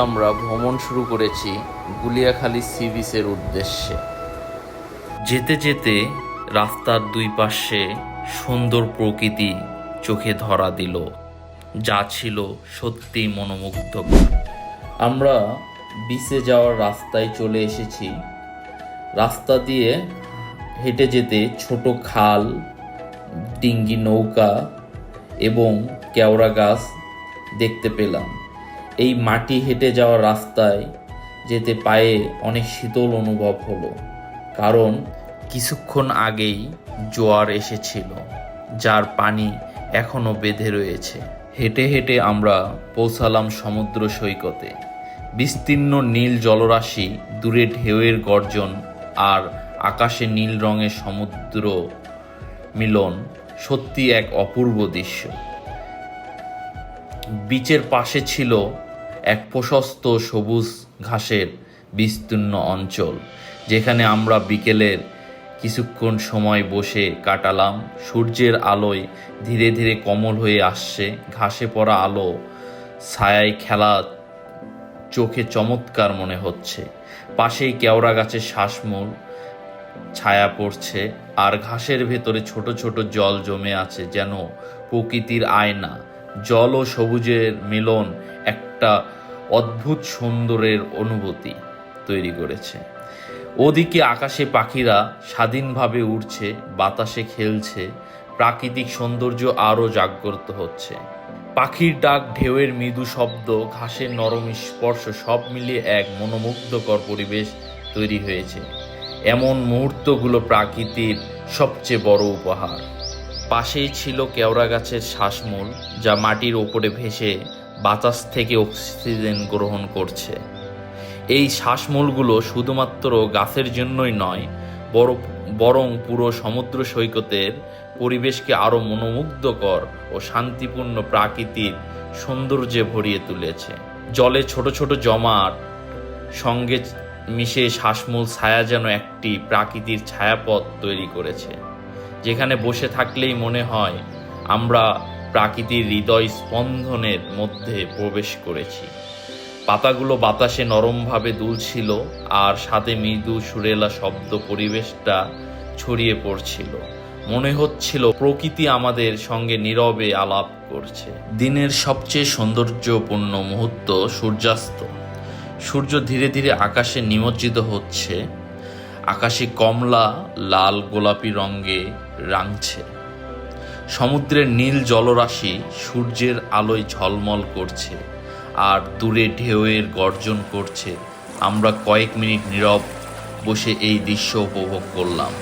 আমরা ভ্রমণ শুরু করেছি গুলিয়াখালী সি বিচের উদ্দেশ্যে। যেতে যেতে রাস্তার দুই পাশে সুন্দর প্রকৃতি চোখে ধরা দিল, যা ছিল সত্যিই মনোমুগ্ধকর। আমরা বিচে যাওয়ার রাস্তায় চলে এসেছি। রাস্তা দিয়ে হেঁটে যেতে ছোট খাল, ডিঙ্গি নৌকা এবং কেওড়া গাছ দেখতে পেলাম। এই মাটি হেঁটে যাওয়ার রাস্তায় যেতে পায়ে অনেক শীতল অনুভব হলো, কারণ কিছুক্ষণ আগেই জোয়ার এসেছিল, যার পানি এখনো বেঁধে রয়েছে। হেঁটে হেঁটে আমরা পৌঁছালাম সমুদ্র সৈকতে। বিস্তীর্ণ নীল জলরাশি, দূরে ঢেউয়ের গর্জন আর আকাশে নীল রঙের সমুদ্র মিলন সত্যি এক অপূর্ব দৃশ্য। বিচের পাশে ছিল এক প্রশস্ত সবুজ ঘাসের বিস্তীর্ণ অঞ্চল, যেখানে আমরা বিকেলের কিছুক্ষণ সময় বসে কাটালাম। সূর্যের আলোয় ধীরে ধীরে কোমল হয়ে আসছে, ঘাসে পড়া আলো ছায়ায় খেলা চোখে চমৎকার মনে হচ্ছে। পাশেই কেওড়া গাছের শ্বাসমূল ছায়া পড়ছে, আর ঘাসের ভেতরে ছোট ছোট জল জমে আছে, যেন প্রকৃতির আয়না। জল ও সবুজের মিলন একটা অদ্ভুত সুন্দরের অনুভূতি তৈরি করেছে। ওদিকে আকাশে পাখিরা স্বাধীনভাবে উড়ছে, বাতাসে খেলছে, প্রাকৃতিক সৌন্দর্য আরও জাগ্রত হচ্ছে। পাখির ডাক, ঢেউয়ের মৃদু শব্দ, ঘাসের নরম স্পর্শ, সব মিলিয়ে এক মনোমুগ্ধকর পরিবেশ তৈরি হয়েছে। এমন মুহূর্তগুলো প্রকৃতির সবচেয়ে বড় উপহার। পাশেই ছিল কেওড়া গাছের শ্বাসমূল, যা মাটির ওপরে ভেসে বাতাস থেকে অক্সিজেন গ্রহণ করছে। এই শ্বাসমূলগুলো শুধুমাত্র গাছের জন্যই নয়, বরং পুরো সমুদ্র সৈকতের পরিবেশকে আরও মনোমুগ্ধকর ও শান্তিপূর্ণ প্রাকৃতিক সৌন্দর্যে ভরিয়ে তুলেছে। জলে ছোট ছোট জমাট সঙ্গে মিশে শ্বাসমূল ছায়া যেন একটি প্রাকৃতিক ছায়াপথ তৈরি করেছে, যেখানে বসে থাকলেই মনে হয় আমরা প্রাকৃতির হৃদয় স্পন্দনের মধ্যে প্রবেশ করেছি। পাতাগুলো বাতাসে নরমভাবে দুলছিল, আর সাথে মৃদু সুরেলা শব্দ পরিবেশটা ছড়িয়ে পড়ছিল। মনে হচ্ছিল প্রকৃতি আমাদের সঙ্গে নীরবে আলাপ করছে। দিনের সবচেয়ে সৌন্দর্যপূর্ণ মুহূর্ত সূর্যাস্ত। সূর্য ধীরে ধীরে আকাশে নিমজ্জিত হচ্ছে, আকাশে কমলা, লাল, গোলাপি রঙে রাঙছে। সমুদ্রের নীল জলরাশি সূর্যের আলোয় ঝলমল করছে, আর দূরে ঢেউয়ের গর্জন করছে। আমরা কয়েক মিনিট নীরব বসে এই দৃশ্য উপভোগ করলাম।